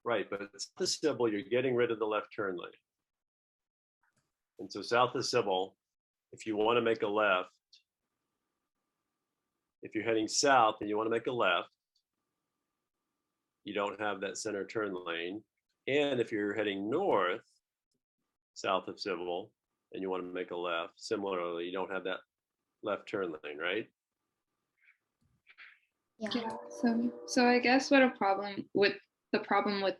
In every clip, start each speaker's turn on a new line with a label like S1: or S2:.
S1: Right, but it's the Sybil, you're getting rid of the left turn lane. And so south of Sybil, if you want to make a left, if you're heading south and you want to make a left, you don't have that center turn lane. And if you're heading north, south of Sybil, and you want to make a left, similarly, you don't have that left turn lane, right?
S2: Yeah. So I guess what the problem with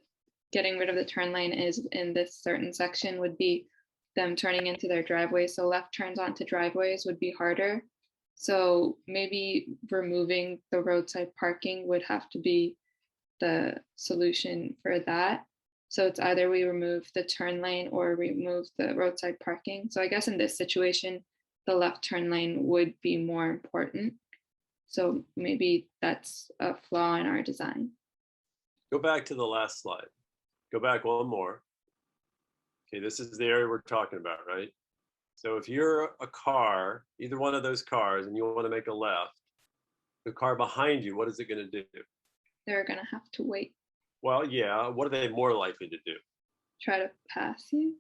S2: getting rid of the turn lane is in this certain section would be them turning into their driveways. So left turns onto driveways would be harder. So maybe removing the roadside parking would have to be the solution for that. So it's either we remove the turn lane or remove the roadside parking. So I guess in this situation, the left turn lane would be more important. So maybe that's a flaw in our design.
S1: Go back to the last slide. Go back one more. Okay, this is the area we're talking about, right? So if you're a car, either one of those cars, and you want to make a left, the car behind you, what is it going to do?
S2: They're going to have to wait.
S1: Well, yeah, what are they more likely to do?
S2: Try to pass you.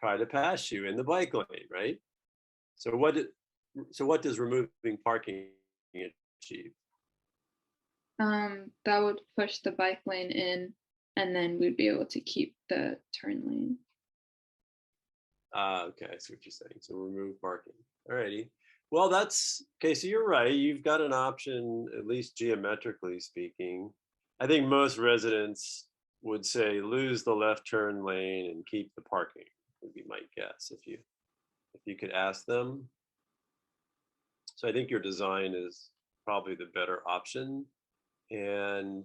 S1: Try to pass you in the bike lane, right? So what does removing parking achieve?
S2: That would push the bike lane in, and then we'd be able to keep the turn lane.
S1: Okay, I see what you're saying. So remove parking. All righty. Well, that's okay. So you're right. You've got an option, at least geometrically speaking. I think most residents would say lose the left turn lane and keep the parking, would be my guess if you could ask them. So I think your design is probably the better option. And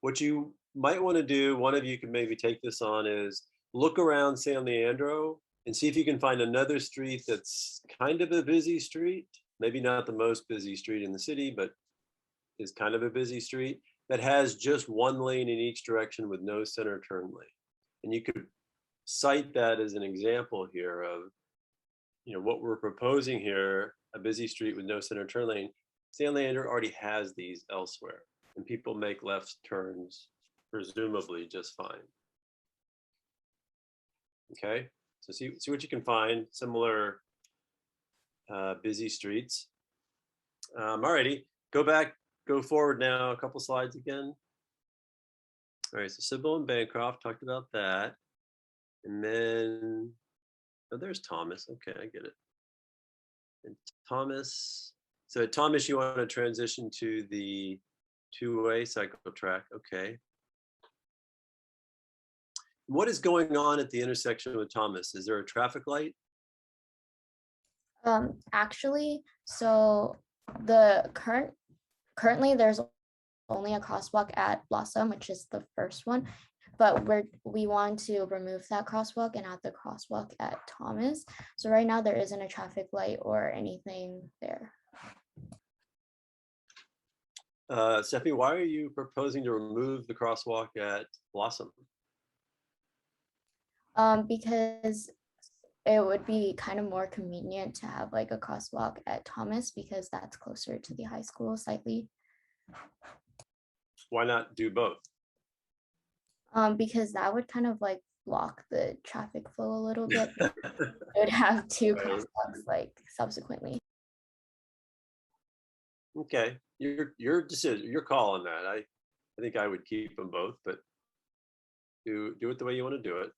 S1: what you might want to do, one of you can maybe take this on, is look around San Leandro and see if you can find another street that's kind of a busy street, maybe not the most busy street in the city, but is kind of a busy street that has just one lane in each direction with no center turn lane. And you could cite that as an example here of, what we're proposing here, a busy street with no center turn lane. San Leandro already has these elsewhere, and people make left turns presumably just fine. Okay, so see what you can find, similar busy streets. Alrighty, go forward now a couple slides again. All right, so Sybil and Bancroft, talked about that. And then, oh, there's Thomas. Okay, I get it. And Thomas, so Thomas, you want to transition to the two-way cycle track. Okay. What is going on at the intersection with Thomas? Is there a traffic light?
S3: Actually, so the currently there's only a crosswalk at Blossom, which is the first one, but we want to remove that crosswalk and add the crosswalk at Thomas. So right now there isn't a traffic light or anything there.
S1: Stephanie, why are you proposing to remove the crosswalk at Blossom?
S3: Because it would be kind of more convenient to have like a crosswalk at Thomas because that's closer to the high school slightly.
S1: Why not do both?
S3: Because that would kind of like block the traffic flow a little bit. It would have two crosswalks like subsequently.
S1: Okay, your decision, your call on that. I think I would keep them both, but do it the way you want to do it.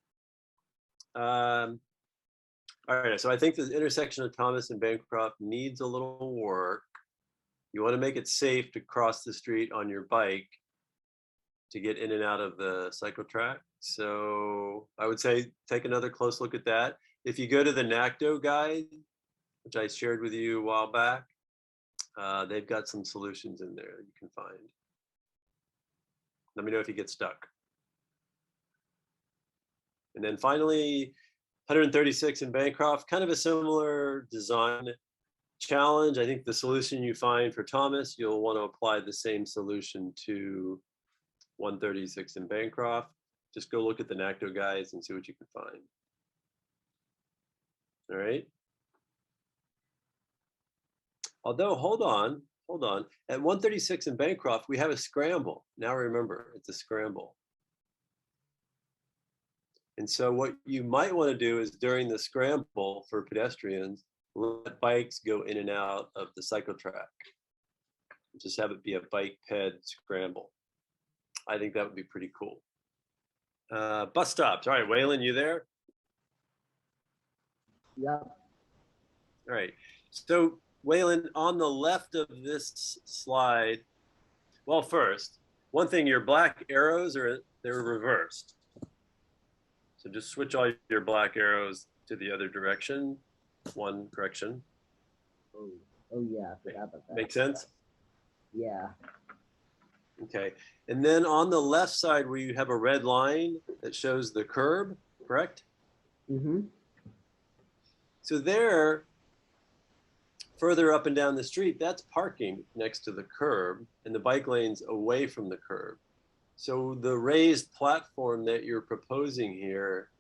S1: All right, so I think the intersection of Thomas and Bancroft needs a little work. You want to make it safe to cross the street on your bike to get in and out of the cycle track. So I would say take another close look at that. If you go to the NACDO guide, which I shared with you a while back, they've got some solutions in there you can find. Let me know if you get stuck. And then finally, 136 in Bancroft, kind of a similar design challenge. I think the solution you find for Thomas, you'll want to apply the same solution to 136 in Bancroft. Just go look at the NACDO guides and see what you can find. All right. Although, hold on. At 136 in Bancroft, we have a scramble. Now remember, it's a scramble. And so what you might want to do is during the scramble for pedestrians, let bikes go in and out of the cycle track. Just have it be a bike ped scramble. I think that would be pretty cool. Bus stops. All right, Waylon, you there?
S4: Yep.
S1: All right. So Waylon, on the left of this slide, well, first, one thing, your black arrows they're reversed. So just switch all your black arrows to the other direction. One correction.
S4: Oh yeah, I forgot about that.
S1: Make sense?
S4: Yeah.
S1: Okay. And then on the left side where you have a red line that shows the curb, correct?
S4: Mm-hmm.
S1: So there, further up and down the street, that's parking next to the curb and the bike lane's away from the curb. So the raised platform that you're proposing here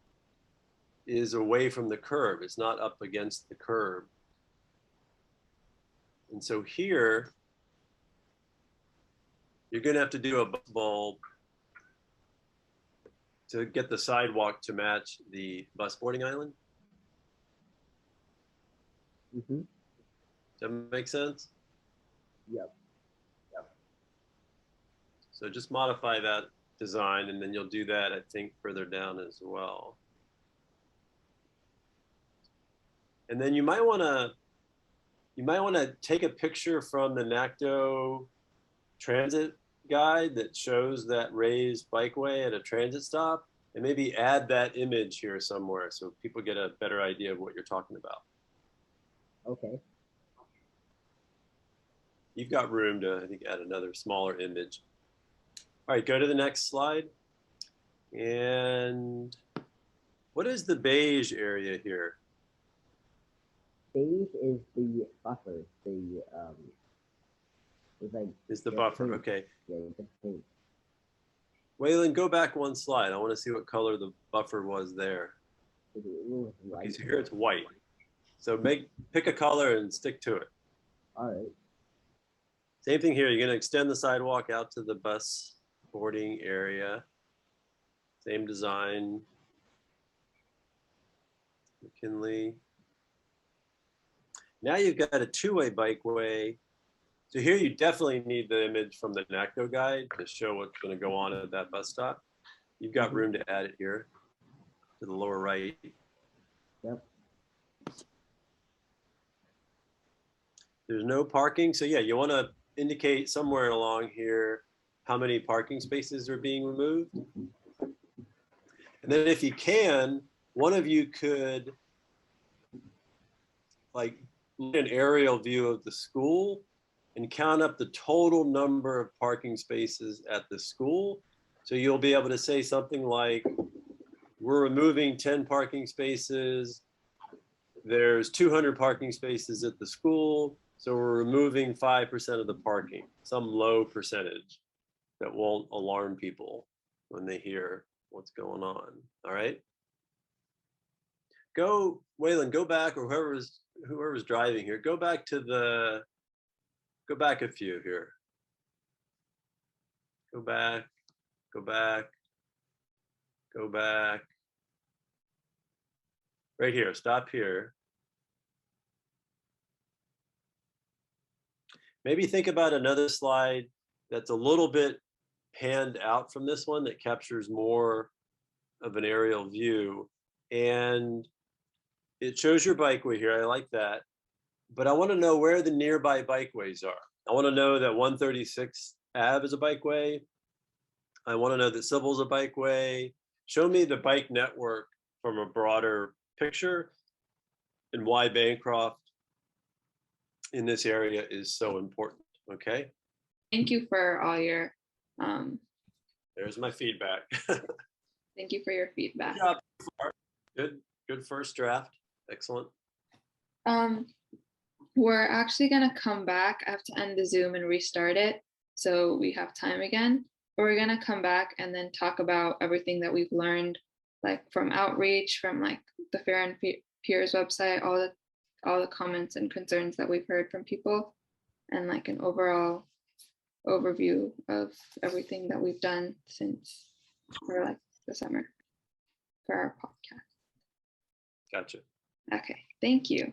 S1: is away from the curb. It's not up against the curb. And so here, you're going to have to do a bulb to get the sidewalk to match the bus boarding island.
S4: Mm-hmm.
S1: Does that make sense?
S4: Yep. Yep.
S1: So just modify that design, and then you'll do that, I think, further down as well. And then you might want to take a picture from the NACDO transit guide that shows that raised bikeway at a transit stop, and maybe add that image here somewhere so people get a better idea of what you're talking about.
S4: Okay.
S1: You've got room to, I think, add another smaller image. All right, go to the next slide. And what is the beige area here?
S4: Beige is the buffer. It's like
S1: Is the
S4: the
S1: buffer,
S4: paint.
S1: okay.
S4: Yeah, the paint.
S1: Waylon, go back one slide. I want to see what color the buffer was there.
S4: It was
S1: Okay,
S4: white.
S1: so here it's white. So pick a color and stick to it.
S4: All right.
S1: Same thing here. You're going to extend the sidewalk out to the bus boarding area. Same design. McKinley. Now you've got a two-way bikeway. So here you definitely need the image from the NACDO guide to show what's going to go on at that bus stop. You've got room to add it here to the lower right.
S4: Yep.
S1: There's no parking. So yeah, you want to indicate somewhere along here how many parking spaces are being removed. And then if you can, one of you could like look at an aerial view of the school and count up the total number of parking spaces at the school. So you'll be able to say something like, we're removing 10 parking spaces. There's 200 parking spaces at the school. So we're removing 5% of the parking, some low percentage that won't alarm people when they hear what's going on. All right. Go, Waylon, go back, or whoever's driving here, go back a few here. Go back, go back, go back. Right here, stop here. Maybe think about another slide that's a little bit panned out from this one that captures more of an aerial view. And it shows your bikeway here. I like that. But I want to know where the nearby bikeways are. I want to know that 136 Ave is a bikeway. I want to know that Sybil's a bikeway. Show me the bike network from a broader picture and why Bancroft in this area is so important. Okay.
S2: Thank you for all your,
S1: There's my feedback.
S2: thank you for your feedback.
S1: Good job so far. Good first draft. Excellent.
S2: We're actually gonna come back. I have to end the Zoom and restart it so we have time again. But we're gonna come back and then talk about everything that we've learned, like from outreach, from like the Fair and Peers website, all the comments and concerns that we've heard from people, and like an overall overview of everything that we've done since for like the summer. for our podcast.
S1: Gotcha.
S2: Okay, thank you.